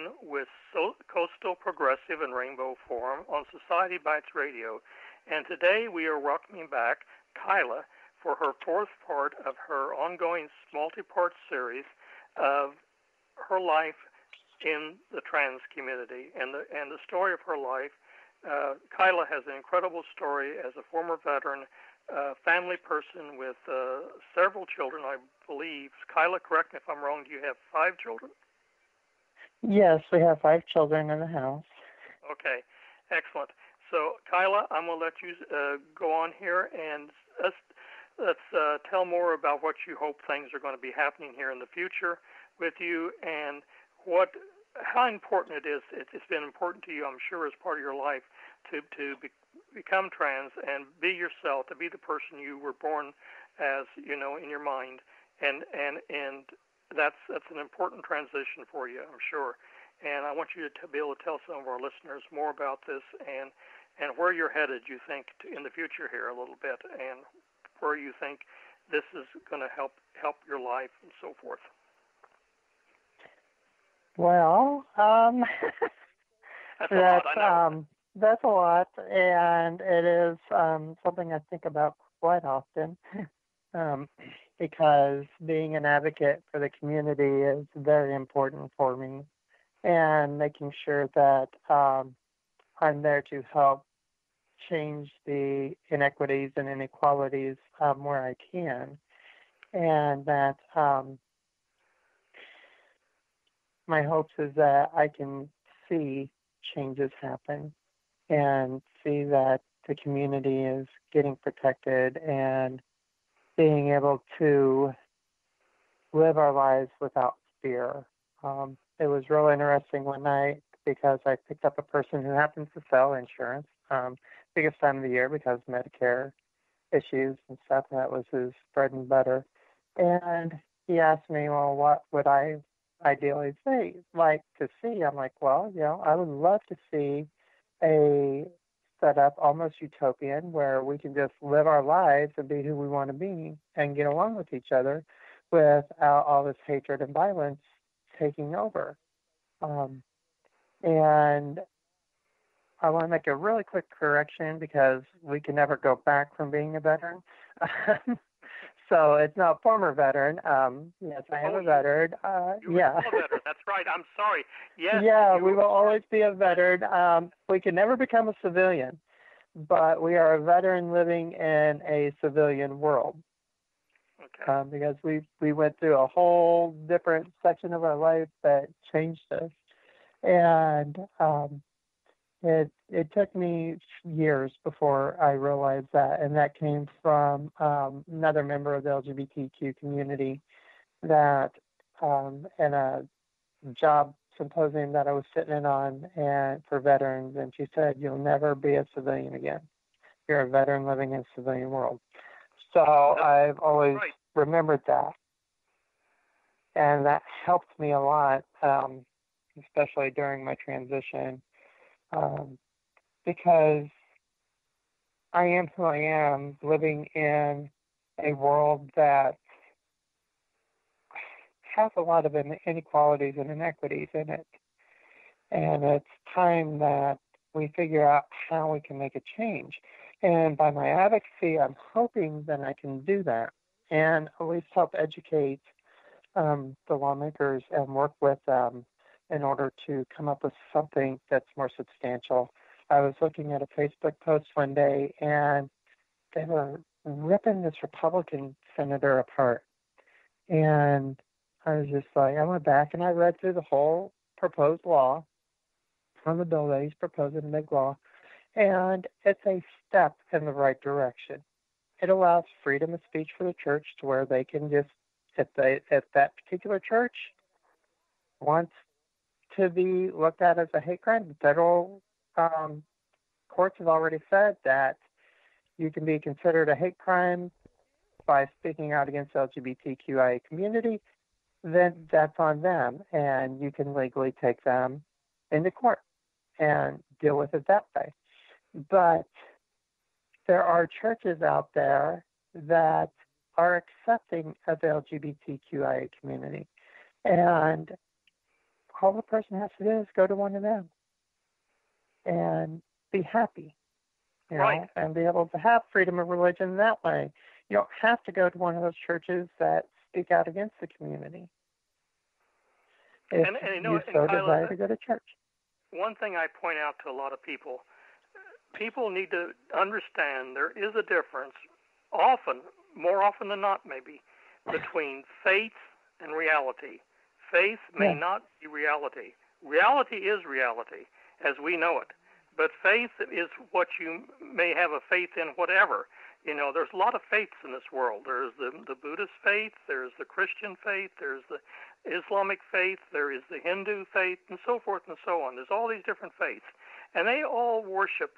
on with Coastal Progressive and Rainbow Forum on Society Bites Radio, and today we are welcoming back Kyla for her fourth part of her ongoing multi-part series of her life in the trans community and the story of her life. Kyla has an incredible story as a former veteran, family person with several children, I believe. Kyla, correct me if I'm wrong, do you have 5 children? Yes, we have 5 children in the house. Okay, excellent. So, Kyla, I'm going to let you go on here and let's tell more about what you hope things are going to be happening here in the future with you and how important it is. It's been important to you, I'm sure, as part of your life to become trans and be yourself, to be the person you were born as, in your mind, and that's an important transition for you, I'm sure. And I want you to be able to tell some of our listeners more about this and where you're headed, you think, in the future here a little bit, and where you think this is going to help your life and so forth. Well, that's a lot, I know. That's a lot, and it is something I think about quite often because being an advocate for the community is very important for me, and making sure that I'm there to help change the inequities and inequalities where I can, and that my hopes is that I can see changes happen and see that the community is getting protected and being able to live our lives without fear. It was real interesting one night because I picked up a person who happens to sell insurance, biggest time of the year because Medicare issues and stuff, and that was his bread and butter. And he asked me, well, what would I ideally like to see? I'm like, well, I would love to see a setup almost utopian where we can just live our lives and be who we want to be and get along with each other without all this hatred and violence taking over. And I want to make a really quick correction because we can never go back from being a veteran. So it's not former veteran. Yes, I am a veteran. You're a veteran. That's right. I'm sorry. Yes. Yeah, we will always be a veteran. We can never become a civilian, but we are a veteran living in a civilian world. Okay. Because we went through a whole different section of our life that changed us, and it took me years before I realized that, and that came from another member of the LGBTQ community that in a job symposium that I was sitting in on and for veterans, and she said, "You'll never be a civilian again. You're a veteran living in a civilian world." So I've always remembered that, and that helped me a lot, especially during my transition. Because I am who I am, living in a world that has a lot of inequalities and inequities in it. And it's time that we figure out how we can make a change. And by my advocacy, I'm hoping that I can do that and at least help educate the lawmakers and work with them in order to come up with something that's more substantial. I was looking at a Facebook post one day, and they were ripping this Republican senator apart. And I was just like, I went back and I read through the whole proposed law on the bill that he's proposing to make law, and it's a step in the right direction. It allows freedom of speech for the church to where they can just, if that particular church wants to be looked at as a hate crime, the federal courts have already said that you can be considered a hate crime by speaking out against the LGBTQIA community, then that's on them, and you can legally take them into court and deal with it that way. But there are churches out there that are accepting of the LGBTQIA community, and all the person has to do is go to one of them and be happy, Right. and be able to have freedom of religion that way. You don't have to go to one of those churches that speak out against the community if And you and so Kyla, desire to go to church. one thing I point out to a lot of people, people need to understand there is a difference, often, more often than not maybe, between faith and reality. Faith may Yeah. not be reality. Reality is reality as we know it. But faith is what you may have a faith in whatever. There's a lot of faiths in this world. There's the Buddhist faith, there's the Christian faith, there's the Islamic faith, there is the Hindu faith, and so forth and so on. There's all these different faiths. And they all worship,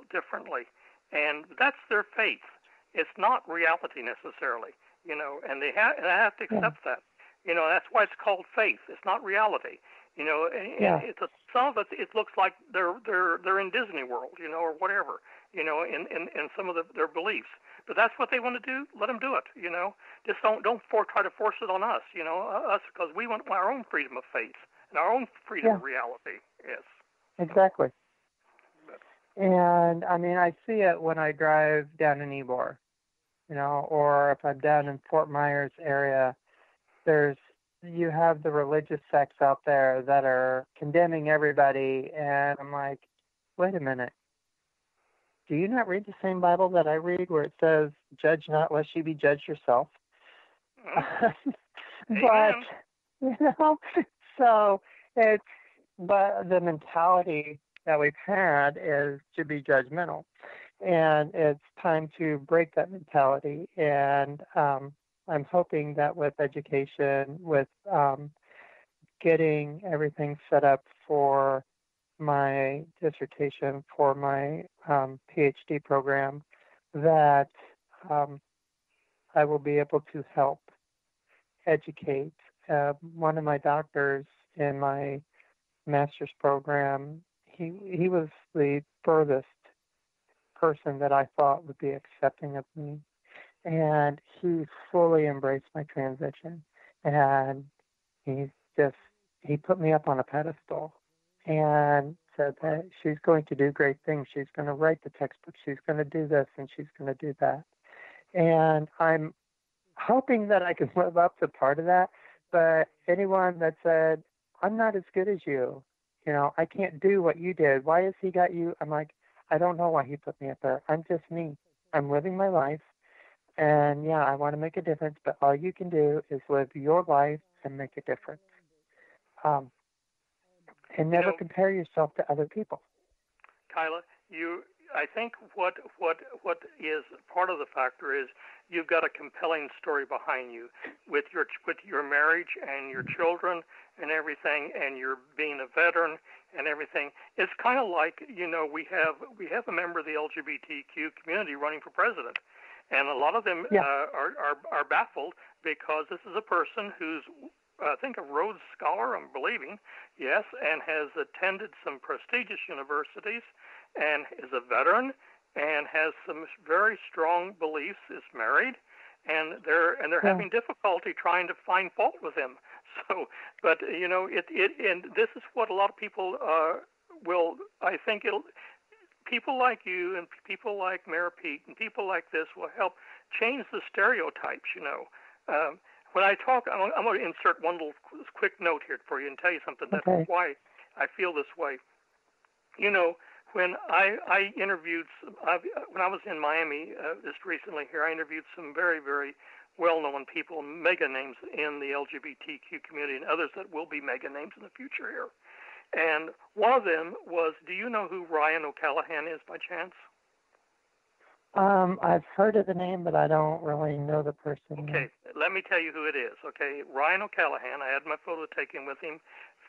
differently. And that's their faith. It's not reality necessarily, and they have to accept that. That's why it's called faith. It's not reality. Some of it looks like they're in Disney World, or whatever, in some of their beliefs. But that's what they want to do. Let them do it. Just don't try to force it on us. Us, because we want our own freedom of faith and our own freedom of reality. Yes. Exactly. And I mean, I see it when I drive down in Ybor, or if I'm down in Fort Myers area. You have the religious sects out there that are condemning everybody, and I'm like, wait a minute. Do you not read the same Bible that I read where it says, judge not lest you be judged yourself? But, so but the mentality that we've had is to be judgmental. And it's time to break that mentality. And I'm hoping that with education, with getting everything set up for my dissertation, for my PhD program, that I will be able to help educate. One of my doctors in my master's program, he was the furthest person that I thought would be accepting of me. And he fully embraced my transition. And he put me up on a pedestal and said that she's going to do great things. She's going to write the textbook. She's going to do this and she's going to do that. And I'm hoping that I can live up to part of that. But anyone that said, I'm not as good as you, I can't do what you did. Why has he got you? I'm like, I don't know why he put me up there. I'm just me. I'm living my life. And yeah, I want to make a difference, but all you can do is live your life and make a difference. And never compare yourself to other people. Kyla, I think what is part of the factor is you've got a compelling story behind you with your marriage and your children and everything, and you're being a veteran and everything. It's kind of like we have a member of the LGBTQ community running for president. And a lot of them are baffled because this is a person who's, I think, a Rhodes Scholar, I'm believing, yes, and has attended some prestigious universities and is a veteran and has some very strong beliefs, is married, and they're having difficulty trying to find fault with him. So, but and this is what a lot of people will. I think people like you and people like Mayor Pete and people like this will help change the stereotypes. When I talk, I'm going to insert one little quick note here for you and tell you something. That's why I feel this way. When I interviewed, when I was in Miami just recently here, I interviewed some very, very well-known people, mega names in the LGBTQ community and others that will be mega names in the future here. And one of them was, do you know who Ryan O'Callahan is by chance? I've heard of the name, but I don't really know the person. Okay, let me tell you who it is. Okay, Ryan O'Callahan, I had my photo taken with him.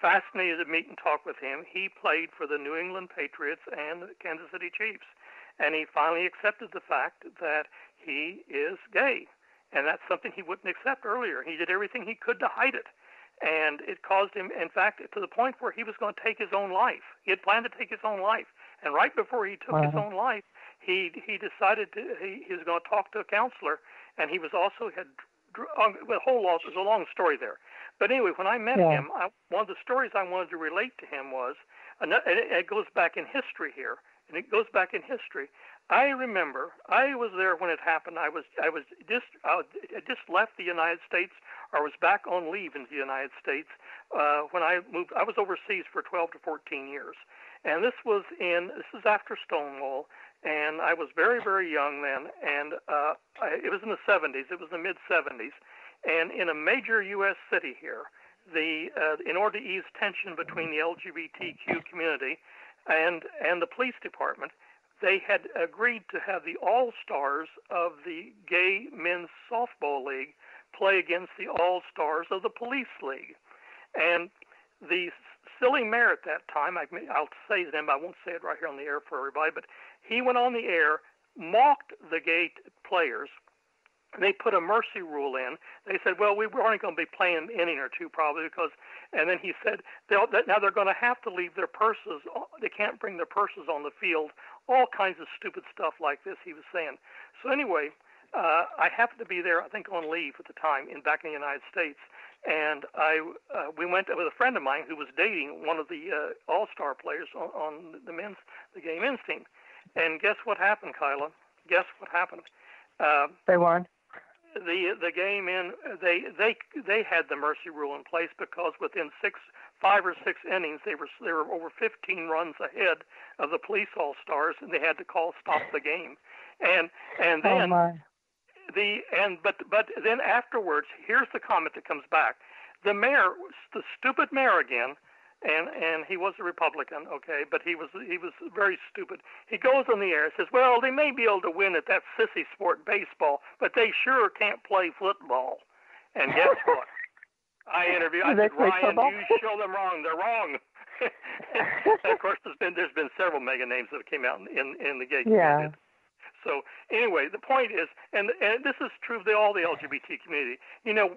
Fascinated to meet and talk with him. He played for the New England Patriots and the Kansas City Chiefs. And he finally accepted the fact that he is gay. And that's something he wouldn't accept earlier. He did everything he could to hide it. And it caused him, in fact, to the point where he was going to take his own life. He had planned to take his own life. And right before he took his own life, he decided he was going to talk to a counselor. And he was also had the whole law. There's a long story there. But anyway, when I met him, one of the stories I wanted to relate to him was, and it goes back in history here, and it goes back in history. I remember I was there when it happened. I just left the United States, or was back on leave in the United States when I moved. I was overseas for 12 to 14 years, and this is after Stonewall, and I was very, very young then, and it was in the 70s. It was the mid 70s, and in a major U.S. city here, in order to ease tension between the LGBTQ community and the police department, they had agreed to have the all-stars of the Gay Men's Softball League play against the all-stars of the police league. And the silly mayor at that time, I'll say his name, I won't say it right here on the air for everybody, but he went on the air, mocked the gay players. They put a mercy rule in. They said, well, we were only going to be playing an inning or two probably and then he said, now they're going to have to leave their purses. They can't bring their purses on the field. All kinds of stupid stuff like this, he was saying. So anyway, I happened to be there, I think on leave at the time, back in the United States. And we went with a friend of mine who was dating one of the all-star players on the gay men's team. And guess what happened, Kyla? Guess what happened? They won. The gay men, they had the mercy rule in place because within 5 or 6 innings they were over 15 runs ahead of the police all-stars, and they had to stop the game. And then but then afterwards, here's the comment that comes back. The mayor, the stupid mayor again, and he was a Republican, okay, but he was very stupid. He goes on the air and says, well, they may be able to win at that sissy sport baseball, but they sure can't play football. And guess what? I said, Ryan, you show them wrong. They're wrong. And of course, there's been several mega names that came out in the gay community. So anyway, the point is, and this is true of all the LGBT community. You know,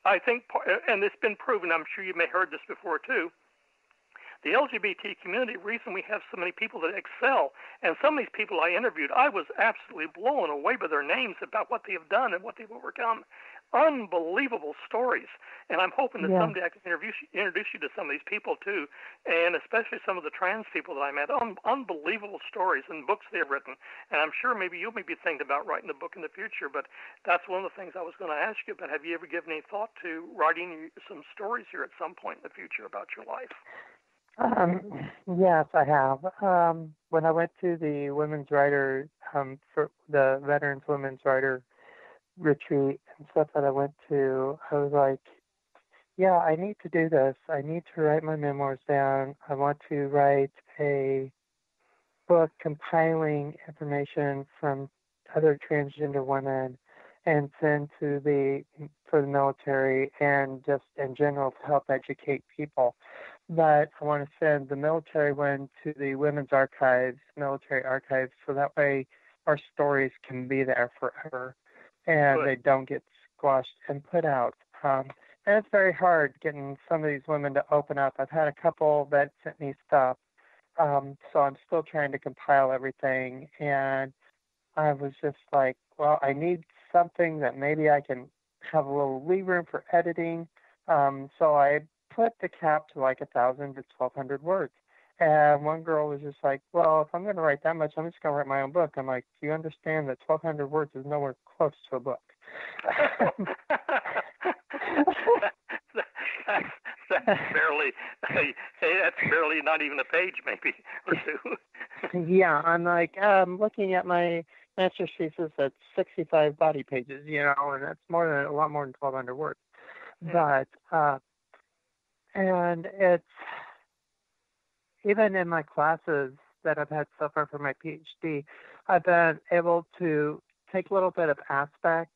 I think, and it's been proven. I'm sure you may have heard this before too. The LGBT community, the reason we have so many people that excel, and some of these people I interviewed, I was absolutely blown away by their names about what they have done and what they've overcome. Unbelievable stories. And I'm hoping that someday I can introduce you to some of these people too, and especially some of the trans people that I met. Unbelievable stories and books they've written. And I'm sure maybe you may be thinking about writing a book in the future, but that's one of the things I was going to ask you about. Have you ever given any thought to writing some stories here at some point in the future about your life? Yes, I have. When I went to the women's writer, for the Veterans Women's Writer retreat and stuff that I went to, I was like, yeah, I need to do this. I need to write my memoirs down. I want to write a book compiling information from other transgender women and send for the military and just in general to help educate people. But I want to send the military one to the women's archives, military archives, so that way our stories can be there forever and they don't get squashed and put out. And it's very hard getting some of these women to open up. I've had a couple that sent me stuff, so I'm still trying to compile everything. And I was just like, well, I need something that maybe I can have a little leave room for editing. So I put the cap to like 1,000 to 1,200 words. And one girl was just like, well, if I'm going to write that much, I'm just going to write my own book. I'm like, do you understand that 1,200 words is nowhere close to a book? that's barely not even a page, maybe, or two. Yeah, I'm like, looking at my master's thesis at 65 body pages, and that's a lot more than 1,200 words. Yeah. But, and it's, even in my classes that I've had so far for my PhD, I've been able to take a little bit of aspect